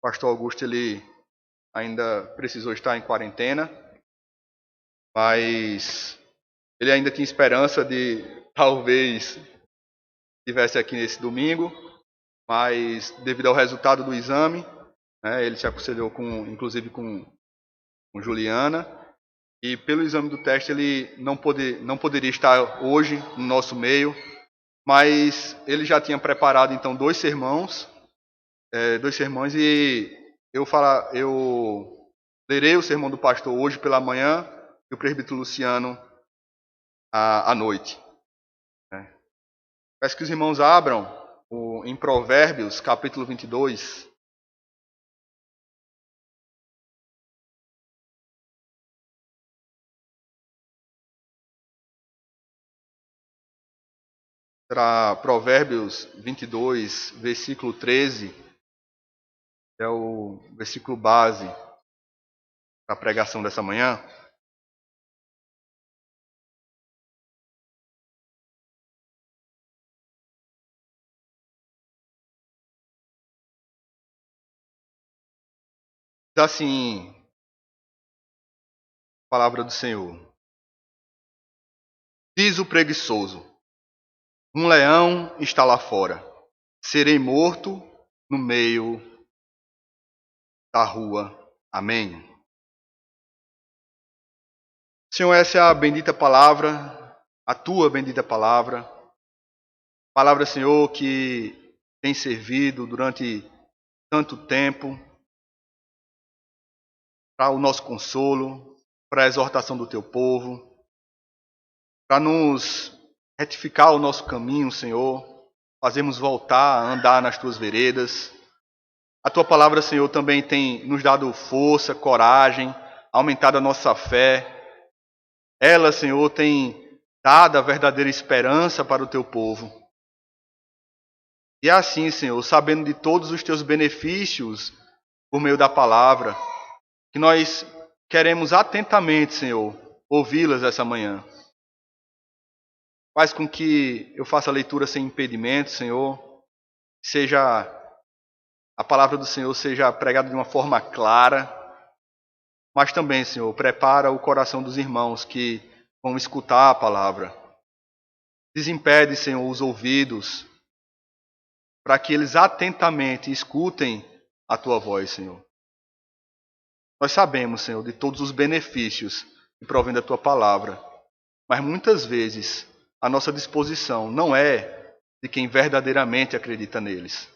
O pastor Augusto ele ainda precisou estar em quarentena, mas ele ainda tinha esperança de talvez estivesse aqui nesse domingo, mas devido ao resultado do exame, né, ele se aconselhou inclusive com Juliana, e pelo exame do teste ele não poderia estar hoje no nosso meio, mas ele já tinha preparado então dois sermões e eu lerei o sermão do pastor hoje pela manhã e o presbítero Luciano à noite. Peço que os irmãos abram em Provérbios, capítulo 22. Será Provérbios 22, versículo 13. É o versículo base da pregação dessa manhã. Diz assim, a palavra do Senhor. Diz o preguiçoso: um leão está lá fora. Serei morto no meio da rua. Amém. Senhor, essa é a bendita palavra, a tua bendita palavra. Palavra, Senhor, que tem servido durante tanto tempo para o nosso consolo, para a exortação do teu povo, para nos retificar o nosso caminho, Senhor, fazermos voltar a andar nas tuas veredas. A tua palavra, Senhor, também tem nos dado força, coragem, aumentado a nossa fé. Ela, Senhor, tem dado a verdadeira esperança para o teu povo. E é assim, Senhor, sabendo de todos os teus benefícios por meio da palavra, que nós queremos atentamente, Senhor, ouvi-las essa manhã. Faz com que eu faça a leitura sem impedimento, Senhor. Seja a palavra do Senhor seja pregada de uma forma clara, mas também, Senhor, prepara o coração dos irmãos que vão escutar a palavra. Desimpede, Senhor, os ouvidos, para que eles atentamente escutem a tua voz, Senhor. Nós sabemos, Senhor, de todos os benefícios que provém da tua palavra, mas muitas vezes a nossa disposição não é de quem verdadeiramente acredita neles.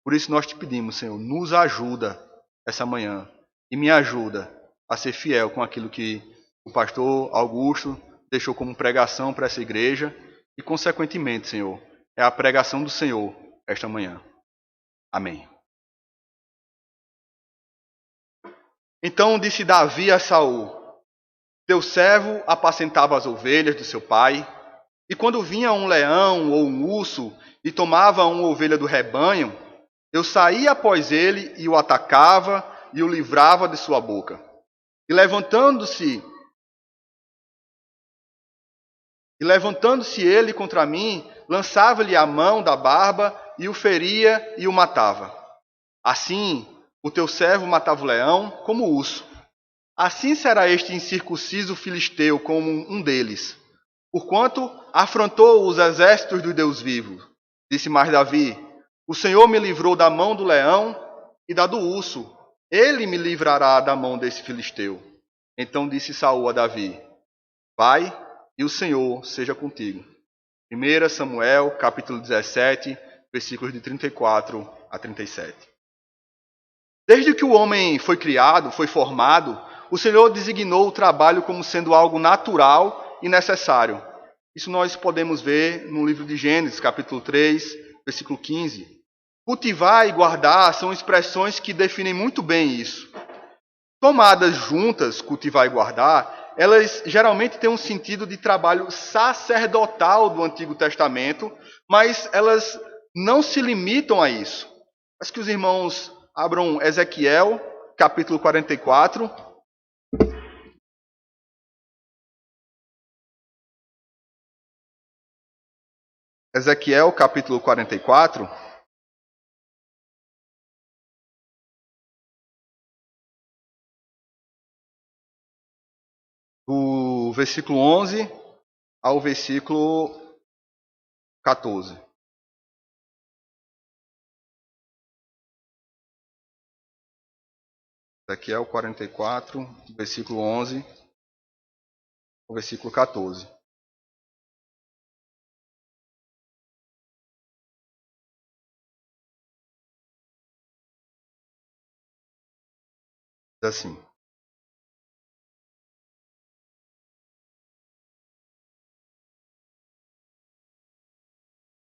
Por isso nós te pedimos, Senhor, nos ajuda essa manhã e me ajuda a ser fiel com aquilo que o pastor Augusto deixou como pregação para essa igreja e, consequentemente, Senhor, é a pregação do Senhor esta manhã. Amém. Então disse Davi a Saul: teu servo apacentava as ovelhas de seu pai, e quando vinha um leão ou um urso e tomava uma ovelha do rebanho, eu saía após ele e o atacava e o livrava de sua boca. E levantando-se ele contra mim, lançava-lhe a mão da barba e o feria e o matava. Assim, o teu servo matava o leão como o urso. Assim será este incircunciso filisteu como um deles, porquanto afrontou os exércitos do Deus vivo. Disse mais Davi: o Senhor me livrou da mão do leão e da do urso. Ele me livrará da mão desse filisteu. Então disse Saul a Davi: vai, e o Senhor seja contigo. 1 Samuel, capítulo 17, versículos de 34 a 37. Desde que o homem foi criado, foi formado, o Senhor designou o trabalho como sendo algo natural e necessário. Isso nós podemos ver no livro de Gênesis, capítulo 3, versículo 15. Cultivar e guardar são expressões que definem muito bem isso. Tomadas juntas, cultivar e guardar, elas geralmente têm um sentido de trabalho sacerdotal do Antigo Testamento, mas elas não se limitam a isso. Acho que os irmãos abram Ezequiel, capítulo 44. Ezequiel, capítulo 44. do versículo 11 ao versículo 14. Aqui é o 44, versículo 11 ao versículo 14. Diz assim: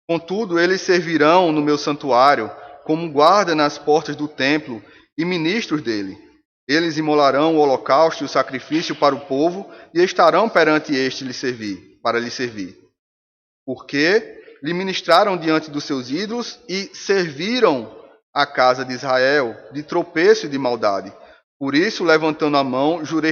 Contudo, eles servirão no meu santuário como guarda nas portas do templo e ministros dele. Eles imolarão o holocausto e o sacrifício para o povo e estarão perante este para lhe servir. Porque lhe ministraram diante dos seus ídolos e serviram a casa de Israel de tropeço e de maldade. Por isso, levantando a mão, jurei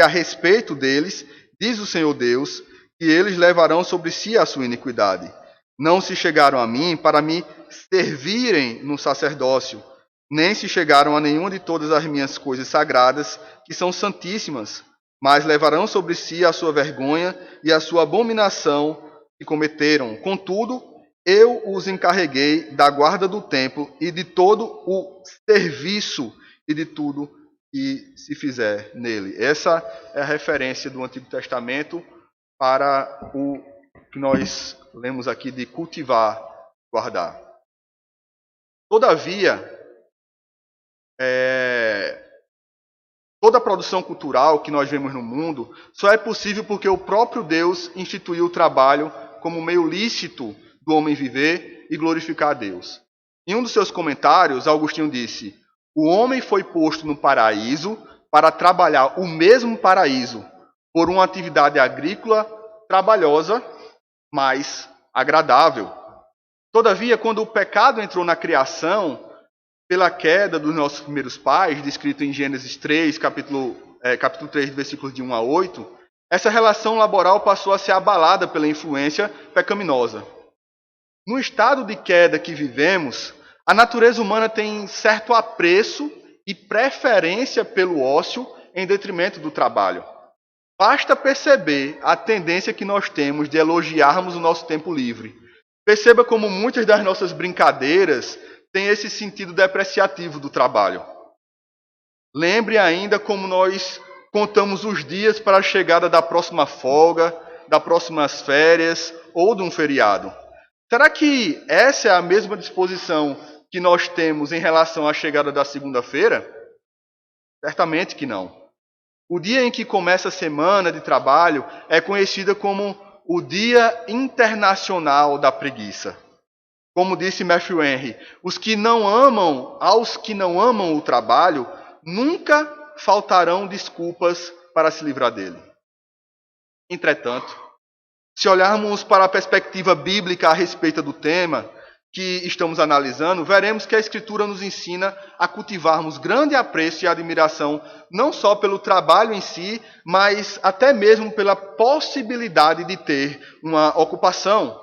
a respeito deles, diz o Senhor Deus, que eles levarão sobre si a sua iniquidade. Não se chegaram a mim para me servirem no sacerdócio, nem se chegaram a nenhuma de todas as minhas coisas sagradas, que são santíssimas, mas levarão sobre si a sua vergonha e a sua abominação que cometeram. Contudo, eu os encarreguei da guarda do templo e de todo o serviço e de tudo que se fizer nele. Essa é a referência do Antigo Testamento para o que nós lemos aqui de cultivar, guardar. Todavia, toda a produção cultural que nós vemos no mundo só é possível porque o próprio Deus instituiu o trabalho como meio lícito do homem viver e glorificar a Deus. Em um dos seus comentários, Agostinho disse: o homem foi posto no paraíso para trabalhar o mesmo paraíso, por uma atividade agrícola trabalhosa, mas agradável. Todavia, quando o pecado entrou na criação, pela queda dos nossos primeiros pais, descrito em Gênesis 3, capítulo 3, versículos de 1 a 8, essa relação laboral passou a ser abalada pela influência pecaminosa. No estado de queda que vivemos, a natureza humana tem certo apreço e preferência pelo ócio em detrimento do trabalho. Basta perceber a tendência que nós temos de elogiarmos o nosso tempo livre. Perceba como muitas das nossas brincadeiras têm esse sentido depreciativo do trabalho. Lembre ainda como nós contamos os dias para a chegada da próxima folga, das próximas férias ou de um feriado. Será que essa é a mesma disposição que nós temos em relação à chegada da segunda-feira? Certamente que não. O dia em que começa a semana de trabalho é conhecido como o Dia Internacional da Preguiça. Como disse Matthew Henry, aos que não amam o trabalho, nunca faltarão desculpas para se livrar dele. Entretanto, se olharmos para a perspectiva bíblica a respeito do tema que estamos analisando, veremos que a Escritura nos ensina a cultivarmos grande apreço e admiração, não só pelo trabalho em si, mas até mesmo pela possibilidade de ter uma ocupação.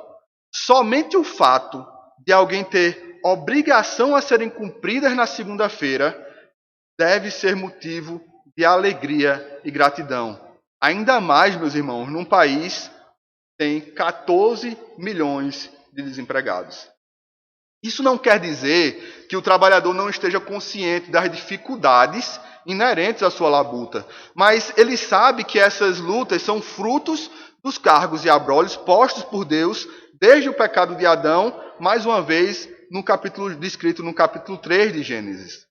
Somente o fato de alguém ter obrigação a serem cumpridas na segunda-feira deve ser motivo de alegria e gratidão. Ainda mais, meus irmãos, num país que tem 14 milhões de desempregados. Isso não quer dizer que o trabalhador não esteja consciente das dificuldades inerentes à sua labuta, mas ele sabe que essas lutas são frutos dos cargos e abrolhos postos por Deus desde o pecado de Adão, mais uma vez descrito no capítulo 3 de Gênesis.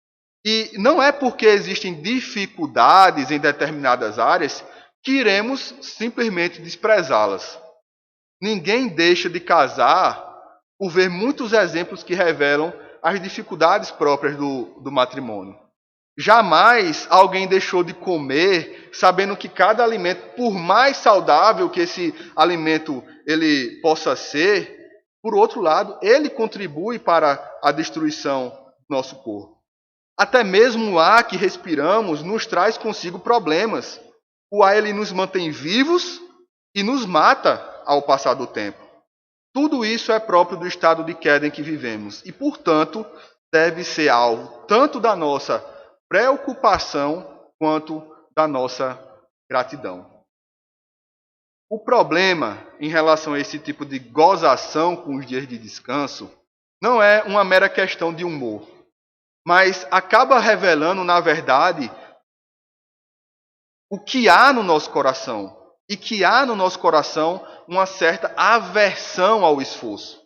E não é porque existem dificuldades em determinadas áreas que iremos simplesmente desprezá-las. Ninguém deixa de casar por ver muitos exemplos que revelam as dificuldades próprias do matrimônio. Jamais alguém deixou de comer sabendo que cada alimento, por mais saudável que esse alimento ele possa ser, por outro lado, ele contribui para a destruição do nosso corpo. Até mesmo o ar que respiramos nos traz consigo problemas. O ar ele nos mantém vivos e nos mata ao passar do tempo. Tudo isso é próprio do estado de queda em que vivemos e, portanto, deve ser alvo tanto da nossa preocupação quanto da nossa gratidão. O problema em relação a esse tipo de gozação com os dias de descanso não é uma mera questão de humor, mas acaba revelando, na verdade, o que há no nosso coração. E que há no nosso coração uma certa aversão ao esforço.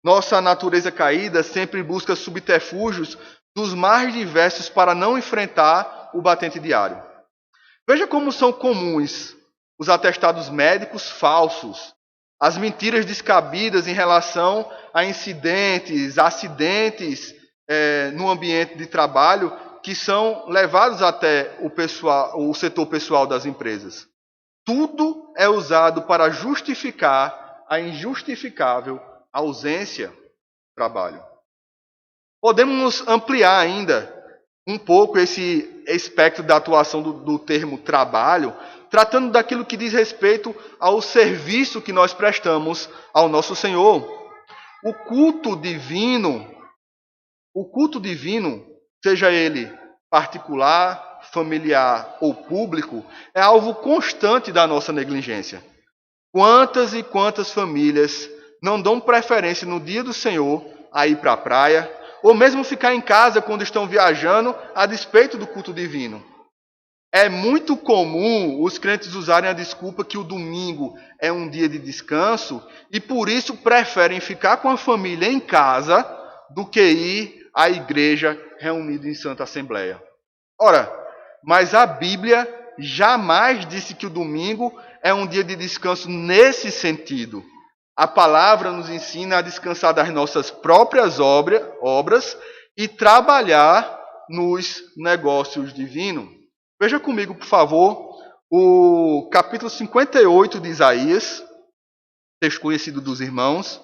Nossa natureza caída sempre busca subterfúgios dos mais diversos para não enfrentar o batente diário. Veja como são comuns os atestados médicos falsos, as mentiras descabidas em relação a incidentes, acidentes no ambiente de trabalho que são levados até o setor pessoal das empresas. Tudo é usado para justificar a injustificável ausência do trabalho. Podemos ampliar ainda um pouco esse espectro da atuação do termo trabalho, tratando daquilo que diz respeito ao serviço que nós prestamos ao nosso Senhor. O culto divino, seja ele particular, familiar ou público, é alvo constante da nossa negligência. Quantas e quantas famílias não dão preferência no dia do Senhor a ir para a praia, ou mesmo ficar em casa quando estão viajando, a despeito do culto divino. É muito comum os crentes usarem a desculpa que o domingo é um dia de descanso e por isso preferem ficar com a família em casa do que ir à igreja reunido em Santa Assembleia. Ora, mas a Bíblia jamais disse que o domingo é um dia de descanso nesse sentido. A palavra nos ensina a descansar das nossas próprias obras e trabalhar nos negócios divinos. Veja comigo, por favor, o capítulo 58 de Isaías, texto conhecido dos irmãos,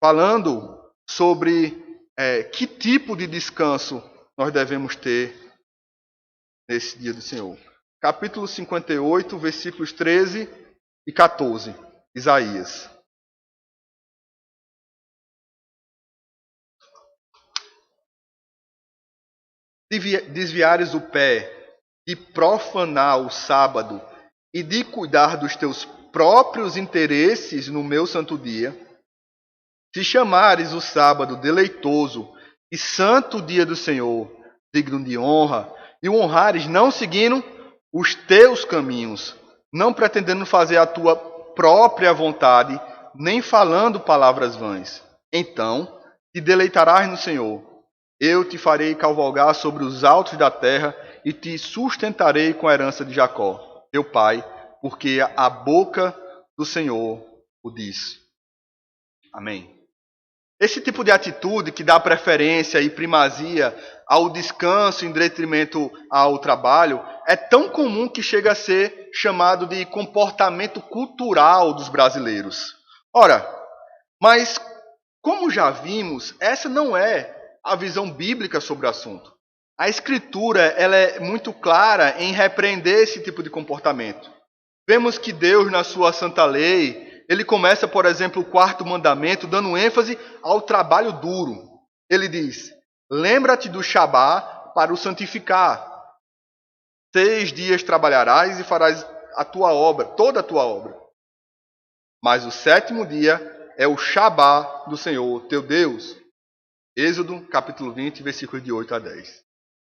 falando sobre que tipo de descanso nós devemos ter nesse dia do Senhor. Capítulo 58, versículos 13 e 14. Isaías. Desviares o pé de profanar o sábado e de cuidar dos teus próprios interesses no meu santo dia, se chamares o sábado deleitoso e santo dia do Senhor, digno de honra, e o honrares não seguindo os teus caminhos, não pretendendo fazer a tua própria vontade, nem falando palavras vãs. Então te deleitarás no Senhor. Eu te farei cavalgar sobre os altos da terra e te sustentarei com a herança de Jacó, teu pai, porque a boca do Senhor o disse. Amém. Esse tipo de atitude que dá preferência e primazia ao descanso em detrimento ao trabalho é tão comum que chega a ser chamado de comportamento cultural dos brasileiros. Ora, mas como já vimos, essa não é a visão bíblica sobre o assunto. A Escritura ela é muito clara em repreender esse tipo de comportamento. Vemos que Deus, na sua santa lei, ele começa, por exemplo, o 4º mandamento, dando ênfase ao trabalho duro. Ele diz, lembra-te do Shabá para o santificar. 6 dias trabalharás e farás a tua obra, toda a tua obra. Mas o 7º dia é o Shabá do Senhor, teu Deus. Êxodo, capítulo 20, versículos de 8 a 10.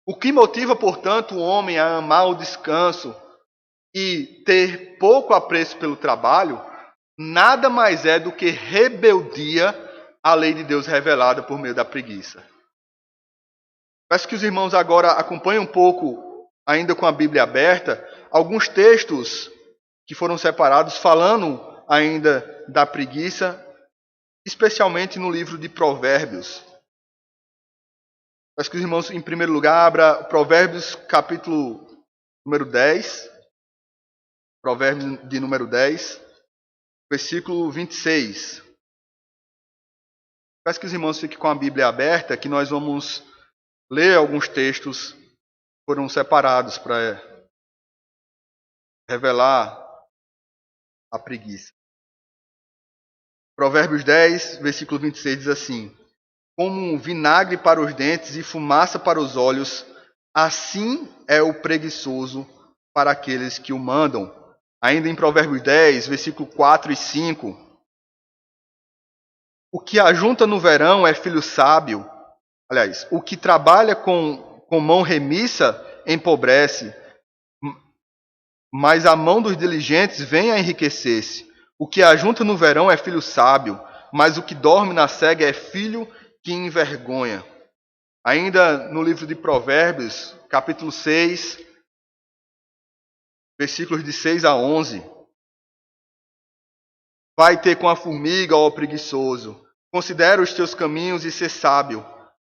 O que motiva, portanto, o homem a amar o descanso e ter pouco apreço pelo trabalho, nada mais é do que rebeldia à lei de Deus revelada por meio da preguiça. Peço que os irmãos agora acompanhem um pouco, ainda com a Bíblia aberta, alguns textos que foram separados falando ainda da preguiça, especialmente no livro de Provérbios. Peço que os irmãos, em primeiro lugar, abra Provérbios capítulo número 10. Provérbios de número 10, versículo 26. Peço que os irmãos fiquem com a Bíblia aberta, que nós vamos ler alguns textos que foram separados para revelar a preguiça. Provérbios 10, versículo 26 diz assim: como um vinagre para os dentes e fumaça para os olhos assim é o preguiçoso para aqueles que o mandam. Ainda em Provérbios 10, versículo 4 e 5. O que ajunta no verão é filho sábio. Aliás, o que trabalha com mão remissa empobrece, mas a mão dos diligentes vem a enriquecer-se. O que ajunta no verão é filho sábio, mas o que dorme na cega é filho que envergonha. Ainda no livro de Provérbios, capítulo 6, versículos de 6 a 11. Vai ter com a formiga, ó preguiçoso. Considera os teus caminhos e ser sábio.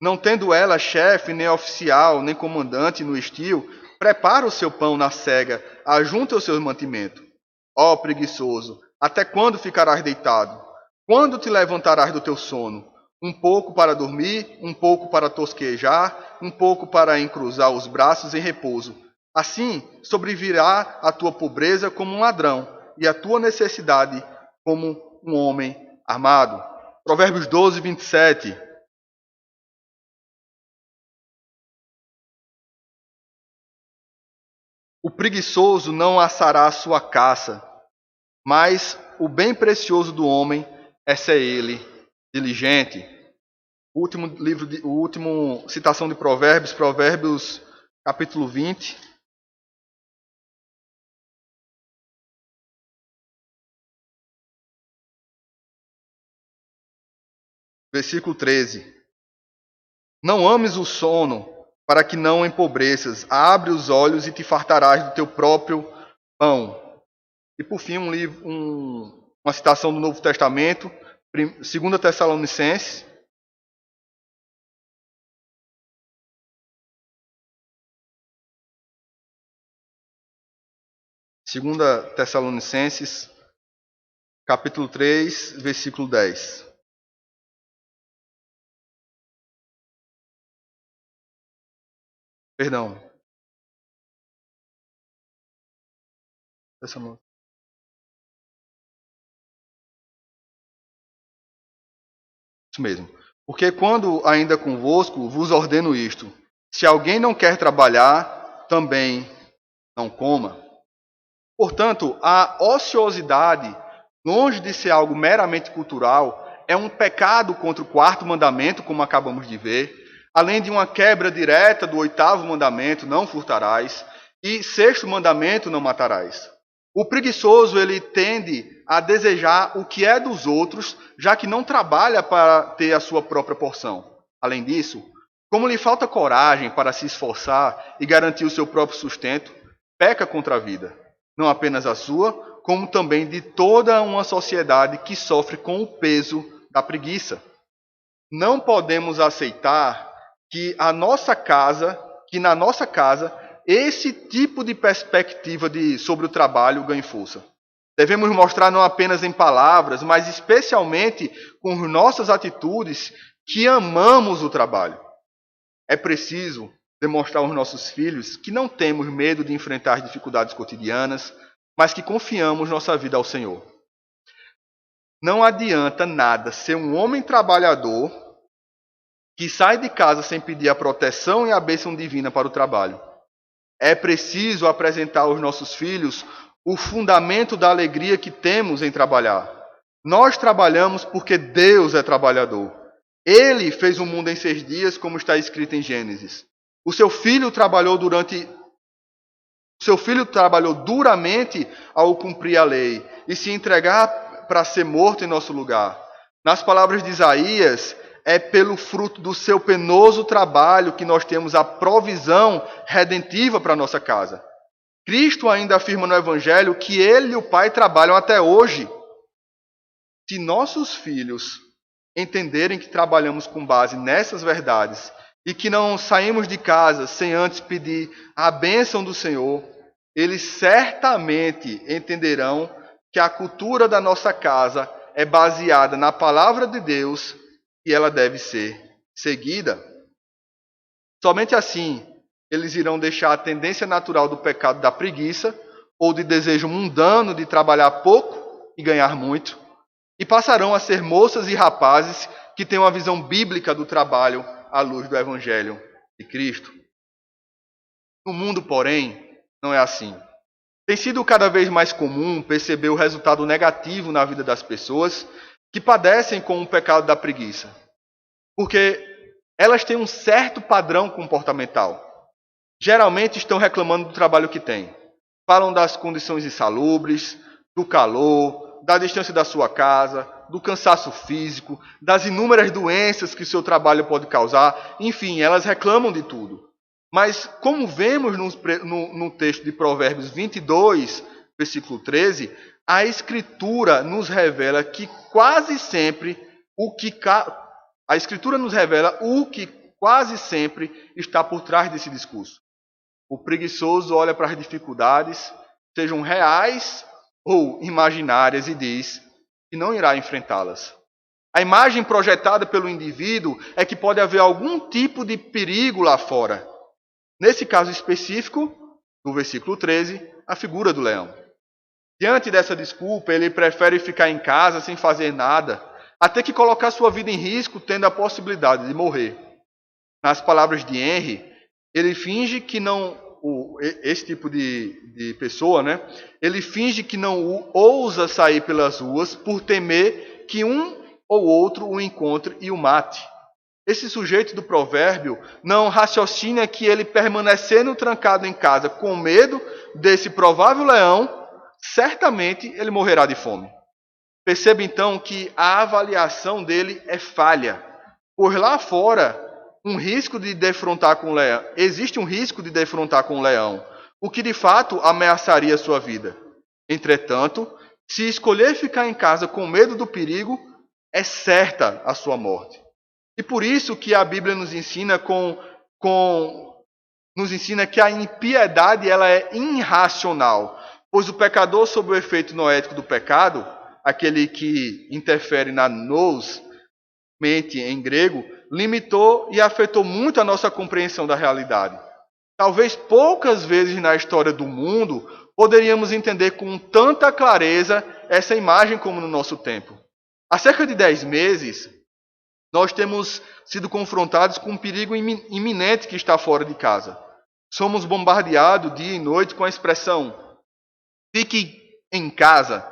Não tendo ela chefe, nem oficial, nem comandante no estio, prepara o seu pão na cega, ajunta o seu mantimento. Ó preguiçoso, até quando ficarás deitado? Quando te levantarás do teu sono? Um pouco para dormir, um pouco para tosquejar, um pouco para encruzar os braços em repouso. Assim sobrevirá a tua pobreza como um ladrão, e a tua necessidade como um homem armado. Provérbios 12, 27. O preguiçoso não assará a sua caça, mas o bem precioso do homem, essa é ele, diligente. O último citação de Provérbios, Provérbios capítulo 20. Versículo 13. Não ames o sono, para que não empobreças. Abre os olhos e te fartarás do teu próprio pão. E por fim, uma citação do Novo Testamento, 2 Tessalonicenses. Segunda Tessalonicenses, capítulo 3, versículo 10. Perdão. Isso mesmo. Porque quando ainda convosco vos ordeno isto: se alguém não quer trabalhar, também não coma. Portanto, a ociosidade, longe de ser algo meramente cultural, é um pecado contra o quarto mandamento, como acabamos de ver, além de uma quebra direta do oitavo mandamento, não furtarás, e sexto mandamento, não matarás. O preguiçoso, ele tende a desejar o que é dos outros, já que não trabalha para ter a sua própria porção. Além disso, como lhe falta coragem para se esforçar e garantir o seu próprio sustento, peca contra a vida. Não apenas a sua, como também de toda uma sociedade que sofre com o peso da preguiça. Não podemos aceitar que na nossa casa, esse tipo de perspectiva sobre o trabalho ganhe força. Devemos mostrar não apenas em palavras, mas especialmente com nossas atitudes que amamos o trabalho. É preciso demonstrar aos nossos filhos que não temos medo de enfrentar dificuldades cotidianas, mas que confiamos nossa vida ao Senhor. Não adianta nada ser um homem trabalhador que sai de casa sem pedir a proteção e a bênção divina para o trabalho. É preciso apresentar aos nossos filhos o fundamento da alegria que temos em trabalhar. Nós trabalhamos porque Deus é trabalhador. Ele fez o mundo em 6 dias, como está escrito em Gênesis. O seu filho trabalhou duramente ao cumprir a lei e se entregar para ser morto em nosso lugar. Nas palavras de Isaías, é pelo fruto do seu penoso trabalho que nós temos a provisão redentiva para a nossa casa. Cristo ainda afirma no Evangelho que ele e o Pai trabalham até hoje. Se nossos filhos entenderem que trabalhamos com base nessas verdades e que não saímos de casa sem antes pedir a bênção do Senhor, eles certamente entenderão que a cultura da nossa casa é baseada na palavra de Deus e ela deve ser seguida. Somente assim eles irão deixar a tendência natural do pecado da preguiça ou de desejo mundano de trabalhar pouco e ganhar muito, e passarão a ser moças e rapazes que têm uma visão bíblica do trabalho à luz do Evangelho de Cristo. No mundo, porém, não é assim. Tem sido cada vez mais comum perceber o resultado negativo na vida das pessoas que padecem com o pecado da preguiça. Porque elas têm um certo padrão comportamental. Geralmente estão reclamando do trabalho que têm. Falam das condições insalubres, do calor, da distância da sua casa, do cansaço físico, das inúmeras doenças que seu trabalho pode causar. Enfim, elas reclamam de tudo. Mas, como vemos no texto de Provérbios 22, versículo 13, a Escritura nos revela que quase sempre o que quase sempre está por trás desse discurso. O preguiçoso olha para as dificuldades, sejam reais ou imaginárias, e diz que não irá enfrentá-las. A imagem projetada pelo indivíduo é que pode haver algum tipo de perigo lá fora. Nesse caso específico, no versículo 13, a figura do leão. Diante dessa desculpa, ele prefere ficar em casa sem fazer nada, até que colocar sua vida em risco, tendo a possibilidade de morrer. Nas palavras de Henry, ele finge que não, esse tipo de pessoa, né? Ele finge que não ousa sair pelas ruas por temer que um ou outro o encontre e o mate. Esse sujeito do provérbio não raciocina que ele permanecendo trancado em casa com medo desse provável leão, certamente ele morrerá de fome. Perceba então que a avaliação dele é falha. Por lá fora, existe um risco de defrontar com o leão, o que de fato ameaçaria a sua vida. Entretanto, se escolher ficar em casa com medo do perigo, é certa a sua morte. E por isso que a Bíblia nos ensina que a impiedade ela é irracional, pois o pecador, sob o efeito noético do pecado, aquele que interfere na nous, mente em grego, limitou e afetou muito a nossa compreensão da realidade. Talvez poucas vezes na história do mundo poderíamos entender com tanta clareza essa imagem como no nosso tempo. Há cerca de 10 meses, nós temos sido confrontados com um perigo iminente que está fora de casa. Somos bombardeados dia e noite com a expressão "fique em casa".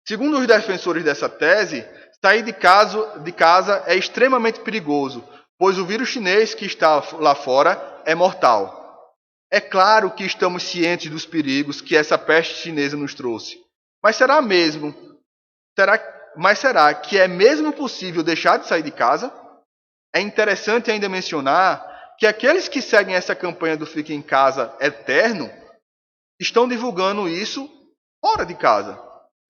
Segundo os defensores dessa tese, sair de casa é extremamente perigoso, pois o vírus chinês que está lá fora é mortal. É claro que estamos cientes dos perigos que essa peste chinesa nos trouxe. Mas será que é mesmo possível deixar de sair de casa? É interessante ainda mencionar que aqueles que seguem essa campanha do Fique em Casa eterno estão divulgando isso fora de casa.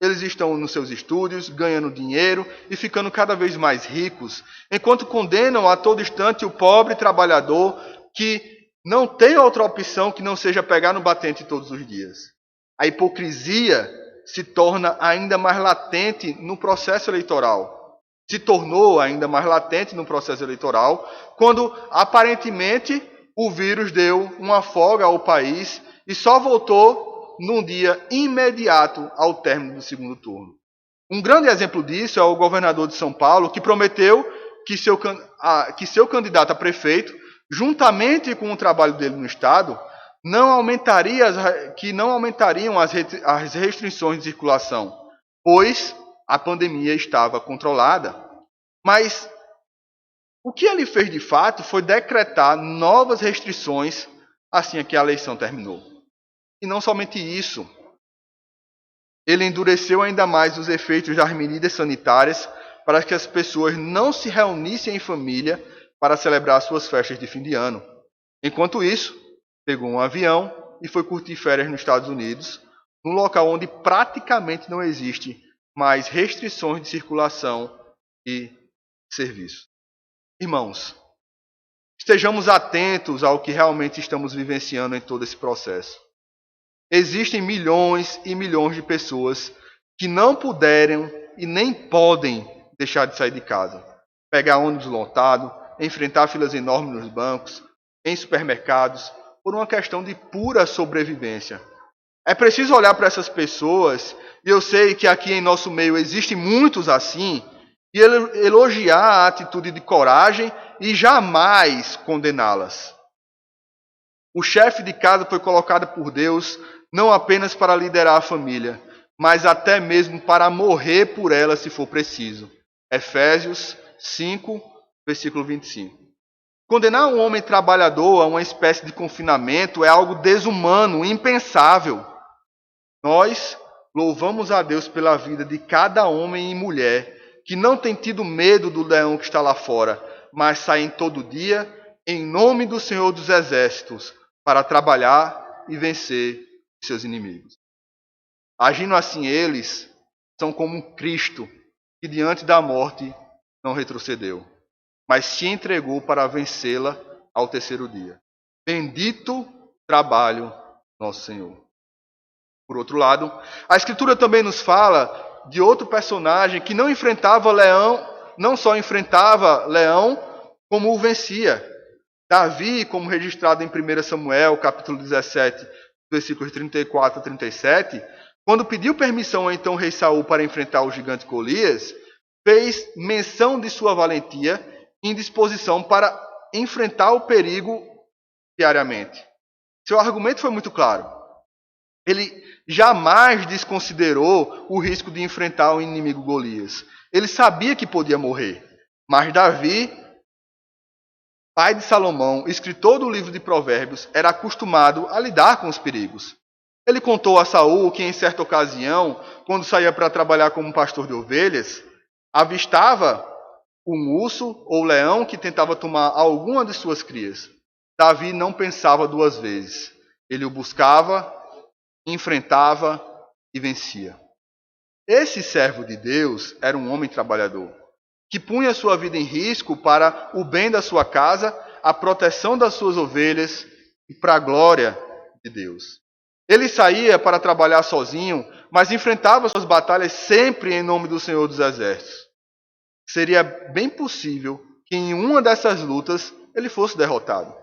Eles estão nos seus estúdios, ganhando dinheiro e ficando cada vez mais ricos, enquanto condenam a todo instante o pobre trabalhador que não tem outra opção que não seja pegar no batente todos os dias. A hipocrisia se torna ainda mais latente no processo eleitoral. Se tornou ainda mais latente no processo eleitoral, quando aparentemente o vírus deu uma folga ao país e só voltou num dia imediato ao término do segundo turno. Um grande exemplo disso é o governador de São Paulo, que prometeu que seu candidato a prefeito, juntamente com o trabalho dele no Estado, não aumentariam as restrições de circulação, pois a pandemia estava controlada. Mas o que ele fez de fato foi decretar novas restrições assim que a eleição terminou. E não somente isso, ele endureceu ainda mais os efeitos das medidas sanitárias para que as pessoas não se reunissem em família para celebrar suas festas de fim de ano. Enquanto isso, pegou um avião e foi curtir férias nos Estados Unidos, num local onde praticamente não existe mais restrições de circulação e serviço. Irmãos, estejamos atentos ao que realmente estamos vivenciando em todo esse processo. Existem milhões e milhões de pessoas que não puderam e nem podem deixar de sair de casa, pegar ônibus lotado, enfrentar filas enormes nos bancos, em supermercados, por uma questão de pura sobrevivência. É preciso olhar para essas pessoas, e eu sei que aqui em nosso meio existem muitos assim, e elogiar a atitude de coragem e jamais condená-las. O chefe de casa foi colocado por Deus não apenas para liderar a família, mas até mesmo para morrer por ela se for preciso. Efésios 5, versículo 25. Condenar um homem trabalhador a uma espécie de confinamento é algo desumano, impensável. Nós louvamos a Deus pela vida de cada homem e mulher que não tem tido medo do leão que está lá fora, mas saem todo dia em nome do Senhor dos Exércitos para trabalhar e vencer seus inimigos. Agindo assim, eles são como Cristo, que diante da morte não retrocedeu, mas se entregou para vencê-la ao terceiro dia. Bendito trabalho nosso Senhor. Por outro lado, a Escritura também nos fala de outro personagem que não enfrentava leão, não só enfrentava leão, como o vencia. Davi, como registrado em 1 Samuel, capítulo 17, versículos 34 a 37, quando pediu permissão ao então rei Saul para enfrentar o gigante Golias, fez menção de sua valentia em disposição para enfrentar o perigo diariamente. Seu argumento foi muito claro. Ele jamais desconsiderou o risco de enfrentar o inimigo Golias. Ele sabia que podia morrer. Mas Davi, pai de Salomão, escritor do livro de Provérbios, era acostumado a lidar com os perigos. Ele contou a Saul que em certa ocasião, quando saía para trabalhar como pastor de ovelhas, avistava um urso ou leão que tentava tomar alguma de suas crias. Davi não pensava duas vezes. Ele o buscava, enfrentava e vencia. Esse servo de Deus era um homem trabalhador, que punha sua vida em risco para o bem da sua casa, a proteção das suas ovelhas e para a glória de Deus. Ele saía para trabalhar sozinho, mas enfrentava suas batalhas sempre em nome do Senhor dos Exércitos. Seria bem possível que em uma dessas lutas ele fosse derrotado,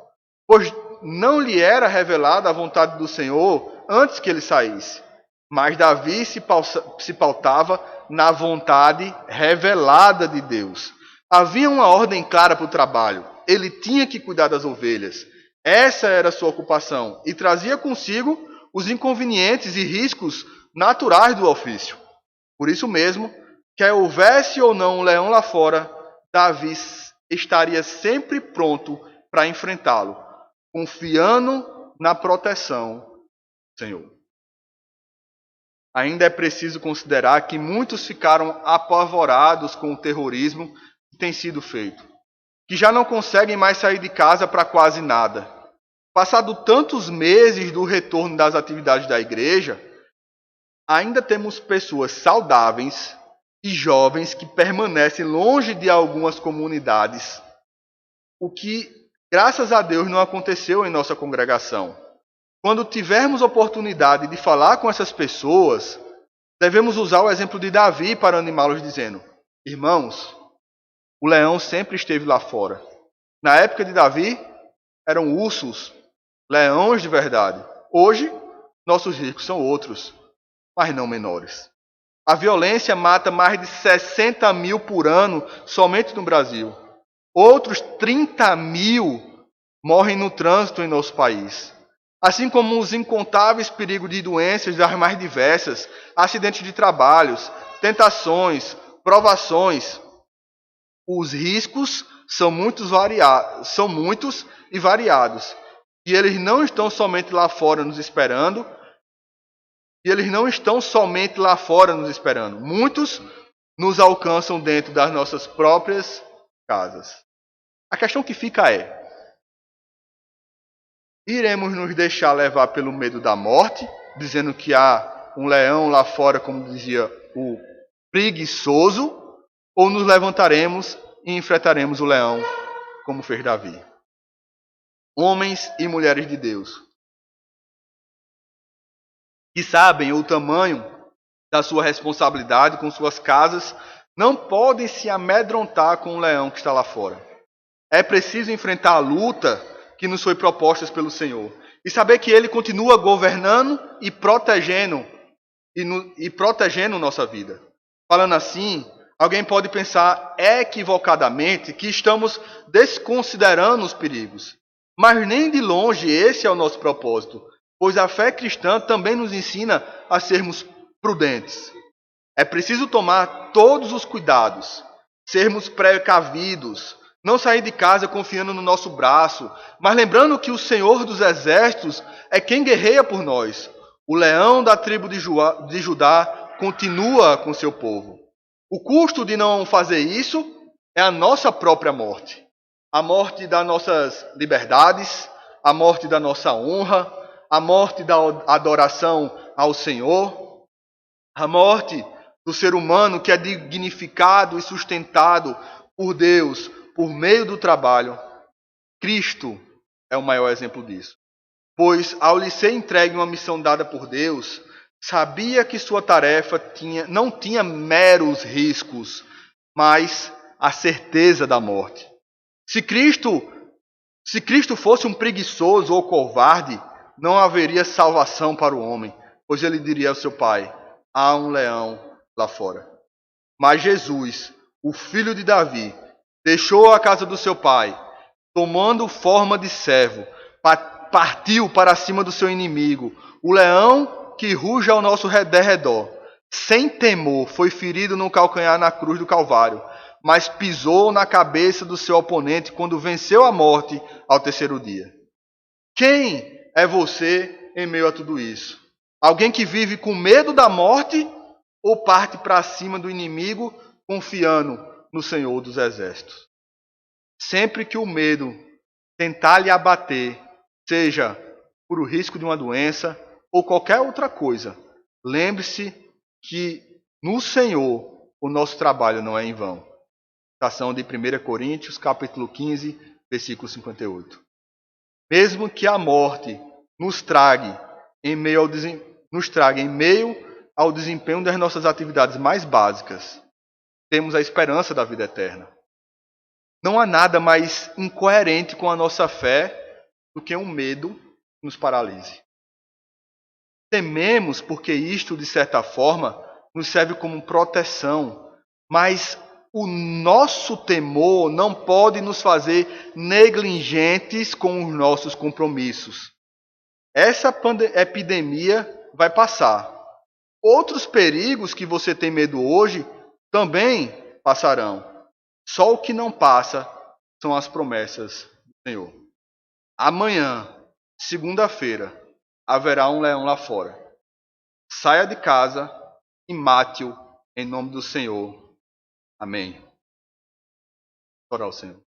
pois não lhe era revelada a vontade do Senhor antes que ele saísse. Mas Davi se pautava na vontade revelada de Deus. Havia uma ordem clara para o trabalho. Ele tinha que cuidar das ovelhas. Essa era a sua ocupação e trazia consigo os inconvenientes e riscos naturais do ofício. Por isso mesmo, quer houvesse ou não um leão lá fora, Davi estaria sempre pronto para enfrentá-lo, confiando na proteção do Senhor. Ainda é preciso considerar que muitos ficaram apavorados com o terrorismo que tem sido feito, que já não conseguem mais sair de casa para quase nada. Passado tantos meses do retorno das atividades da igreja, ainda temos pessoas saudáveis e jovens que permanecem longe de algumas comunidades, o que, graças a Deus, não aconteceu em nossa congregação. Quando tivermos oportunidade de falar com essas pessoas, devemos usar o exemplo de Davi para animá-los, dizendo: irmãos, o leão sempre esteve lá fora. Na época de Davi, eram ursos, leões de verdade. Hoje, nossos riscos são outros, mas não menores. A violência mata mais de 60 mil por ano somente no Brasil. Outros 30 mil morrem no trânsito em nosso país. Assim como os incontáveis perigos de doenças das mais diversas, acidentes de trabalhos, tentações, provações. Os riscos são muitos e variados. E eles não estão somente lá fora nos esperando. Muitos nos alcançam dentro das nossas próprias casas. A questão que fica é: iremos nos deixar levar pelo medo da morte, dizendo que há um leão lá fora, como dizia o preguiçoso, ou nos levantaremos e enfrentaremos o leão, como fez Davi? Homens e mulheres de Deus, que sabem o tamanho da sua responsabilidade com suas casas, não podem se amedrontar com o leão que está lá fora. É preciso enfrentar a luta que nos foi proposta pelo Senhor e saber que Ele continua governando e protegendo nossa vida. Falando assim, alguém pode pensar equivocadamente que estamos desconsiderando os perigos. Mas nem de longe esse é o nosso propósito, pois a fé cristã também nos ensina a sermos prudentes. É preciso tomar todos os cuidados, sermos precavidos, não sair de casa confiando no nosso braço, mas lembrando que o Senhor dos Exércitos é quem guerreia por nós. O leão da tribo de Judá continua com seu povo. O custo de não fazer isso é a nossa própria morte. A morte das nossas liberdades, a morte da nossa honra, a morte da adoração ao Senhor, a morte do ser humano que é dignificado e sustentado por Deus por meio do trabalho. Cristo é o maior exemplo disso. Pois, ao lhe ser entregue uma missão dada por Deus, sabia que sua tarefa não tinha meros riscos, mas a certeza da morte. Se Cristo fosse um preguiçoso ou covarde, não haveria salvação para o homem, pois ele diria ao seu pai: há um leão lá fora. Mas Jesus, o filho de Davi, deixou a casa do seu pai, tomando forma de servo, partiu para cima do seu inimigo, o leão que ruge ao nosso derredor. Sem temor, foi ferido no calcanhar na cruz do Calvário, mas pisou na cabeça do seu oponente quando venceu a morte ao terceiro dia. Quem é você em meio a tudo isso? Alguém que vive com medo da morte ou parte para cima do inimigo confiando no Senhor dos Exércitos? Sempre que o medo tentar lhe abater, seja por o risco de uma doença ou qualquer outra coisa, lembre-se que no Senhor o nosso trabalho não é em vão. Citação de 1 Coríntios, capítulo 15, versículo 58. Mesmo que a morte nos trague em meio ao desempenho das nossas atividades mais básicas, temos a esperança da vida eterna. Não há nada mais incoerente com a nossa fé do que um medo que nos paralise. Tememos porque isto, de certa forma, nos serve como proteção, mas o nosso temor não pode nos fazer negligentes com os nossos compromissos. Essa epidemia vai passar. Outros perigos que você tem medo hoje também passarão. Só o que não passa são as promessas do Senhor. Amanhã, segunda-feira, haverá um leão lá fora. Saia de casa e mate-o em nome do Senhor. Amém. Orar ao Senhor.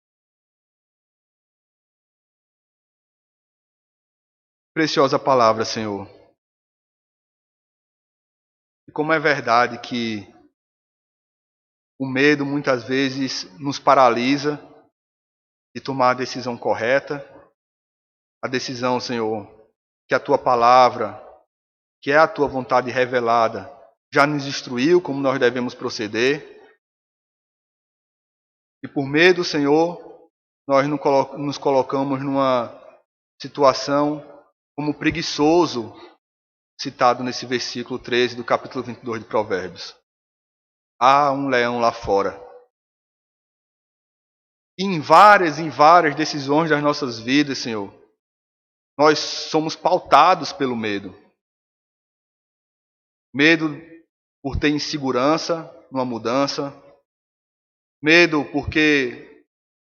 Preciosa palavra, Senhor. E como é verdade que o medo muitas vezes nos paralisa de tomar a decisão correta, a decisão, Senhor, que a Tua palavra, que é a Tua vontade revelada, já nos instruiu como nós devemos proceder. E por medo, Senhor, nós nos colocamos numa situação como preguiçoso, citado nesse versículo 13 do capítulo 22 de Provérbios. Há um leão lá fora. E em várias decisões das nossas vidas, Senhor, nós somos pautados pelo medo. Medo por ter insegurança numa mudança. Medo porque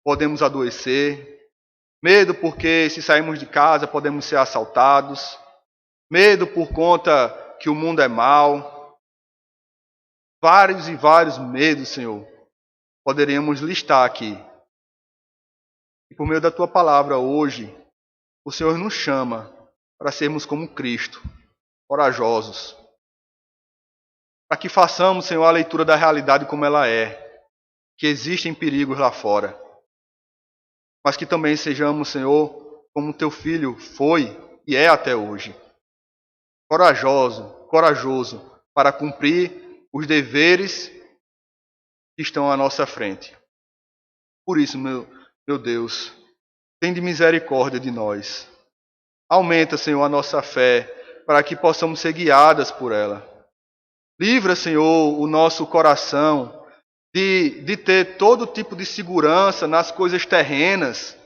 podemos adoecer. Medo porque se sairmos de casa podemos ser assaltados. Medo por conta que o mundo é mau. Vários e vários medos, Senhor, poderíamos listar aqui. E por meio da Tua palavra hoje, o Senhor nos chama para sermos como Cristo, corajosos. Para que façamos, Senhor, a leitura da realidade como ela é. Que existem perigos lá fora. Mas que também sejamos, Senhor, como Teu Filho foi e é até hoje. Corajoso para cumprir os deveres que estão à nossa frente. Por isso, meu Deus, tem de misericórdia de nós. Aumenta, Senhor, a nossa fé para que possamos ser guiadas por ela. Livra, Senhor, o nosso coração de ter todo tipo de segurança nas coisas terrenas,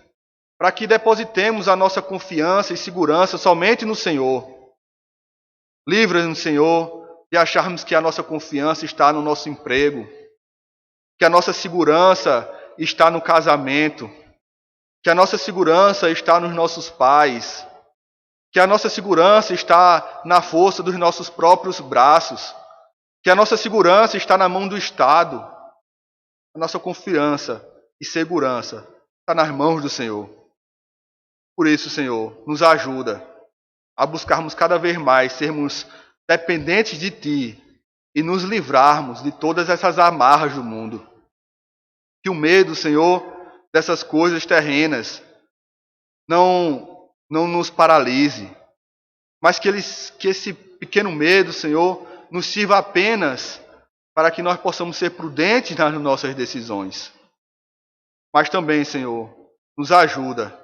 para que depositemos a nossa confiança e segurança somente no Senhor. Livra-nos, Senhor, de acharmos que a nossa confiança está no nosso emprego, que a nossa segurança está no casamento, que a nossa segurança está nos nossos pais, que a nossa segurança está na força dos nossos próprios braços, que a nossa segurança está na mão do Estado. A nossa confiança e segurança está nas mãos do Senhor. Por isso, Senhor, nos ajuda a buscarmos cada vez mais sermos dependentes de Ti e nos livrarmos de todas essas amarras do mundo. Que o medo, Senhor, dessas coisas terrenas não nos paralise, mas que esse pequeno medo, Senhor, nos sirva apenas para que nós possamos ser prudentes nas nossas decisões. Mas também, Senhor, nos ajuda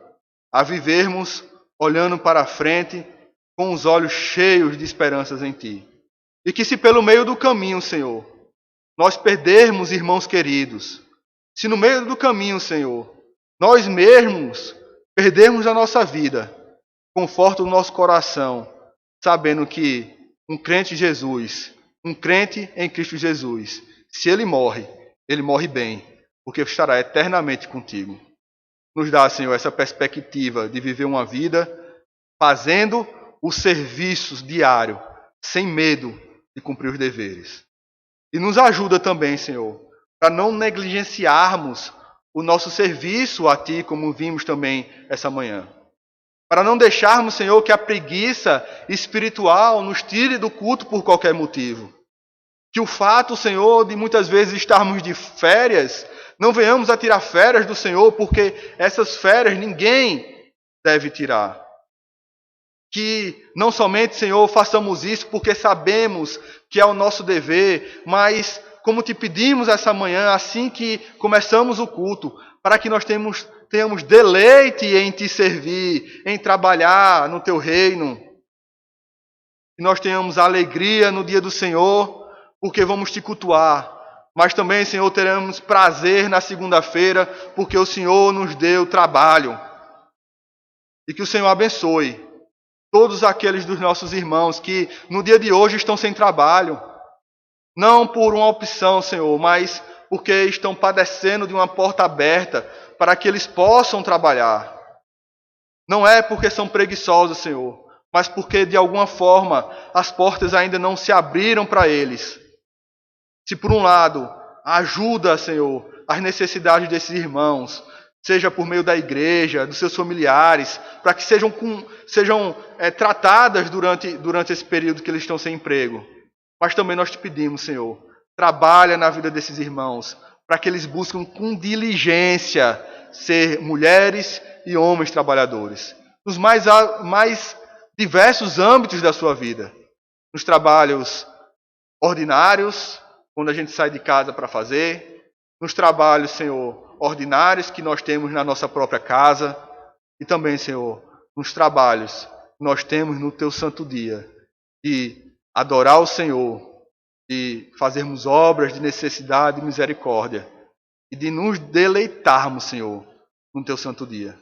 a vivermos olhando para a frente com os olhos cheios de esperanças em Ti. E que se pelo meio do caminho, Senhor, nós perdermos irmãos queridos, se no meio do caminho, Senhor, nós mesmos perdermos a nossa vida, conforta o nosso coração, sabendo que um crente em Jesus, um crente em Cristo Jesus, se ele morre bem, porque estará eternamente contigo. Nos dá, Senhor, essa perspectiva de viver uma vida fazendo os serviços diários, sem medo de cumprir os deveres. E nos ajuda também, Senhor, para não negligenciarmos o nosso serviço a Ti, como vimos também essa manhã. Para não deixarmos, Senhor, que a preguiça espiritual nos tire do culto por qualquer motivo. Que o fato, Senhor, de muitas vezes estarmos de férias, não venhamos a tirar férias do Senhor, porque essas férias ninguém deve tirar. Que não somente, Senhor, façamos isso porque sabemos que é o nosso dever, mas como te pedimos essa manhã, assim que começamos o culto, para que nós tenhamos deleite em te servir, em trabalhar no teu reino. Que nós tenhamos alegria no dia do Senhor, porque vamos te cultuar. Mas também, Senhor, teremos prazer na segunda-feira, porque o Senhor nos deu trabalho. E que o Senhor abençoe todos aqueles dos nossos irmãos que no dia de hoje estão sem trabalho. Não por uma opção, Senhor, mas porque estão padecendo de uma porta aberta para que eles possam trabalhar. Não é porque são preguiçosos, Senhor, mas porque de alguma forma as portas ainda não se abriram para eles. Se por um lado ajuda, Senhor, as necessidades desses irmãos, seja por meio da igreja, dos seus familiares, para que sejam tratadas durante esse período que eles estão sem emprego. Mas também nós te pedimos, Senhor, trabalha na vida desses irmãos, para que eles busquem com diligência ser mulheres e homens trabalhadores, nos mais diversos âmbitos da sua vida, nos trabalhos ordinários, quando a gente sai de casa para fazer, nos trabalhos, Senhor, ordinários que nós temos na nossa própria casa, e também, Senhor, nos trabalhos que nós temos no Teu santo dia, de adorar o Senhor, de fazermos obras de necessidade e misericórdia, e de nos deleitarmos, Senhor, no Teu santo dia.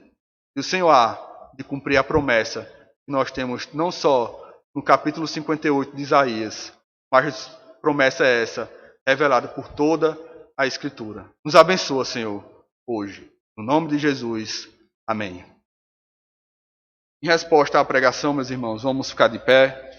E o Senhor há de cumprir a promessa que nós temos não só no capítulo 58 de Isaías, mas promessa essa revelada por toda a Escritura. Nos abençoa, Senhor, hoje. No nome de Jesus. Amém. Em resposta à pregação, meus irmãos, vamos ficar de pé.